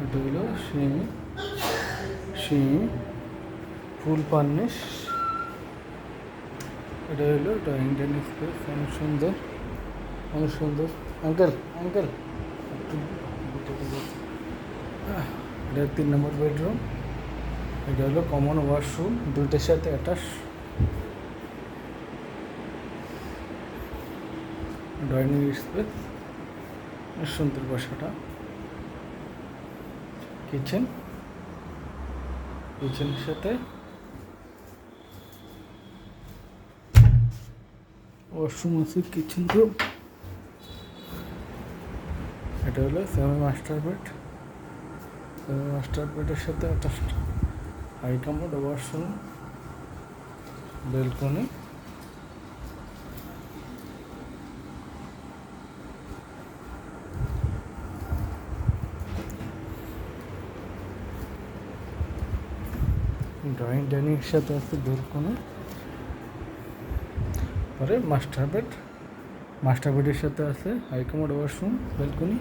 এটা হলো সিঁড়ি ফুল ফার্নিশ। এটা হলো ড্রয়িং ডাইনিং স্পেস, অনেক সুন্দর অনেক সুন্দর। আঙ্কেল আঙ্কেল এটা 3 নম্বর বেডরুম। এটা হলো কমন ওয়াশরুম, দুইটার সাথে অ্যাটাচ। ডাইনিং স্পেস, সুন্দর বাসাটা। কিচেনের সাথে ওয়াশরুম আছে, কিচেন রুম। এটা হলো সেমি মাস্টার বেড, মাস্টার বেডের সাথে attached high commode, washroom, balcony. Drawing dining সাথে আছে ব্যালকনি। পরে মাস্টার বেডের সাথে আছে হাই কমোড, ওয়াশরুম, ব্যালকনি।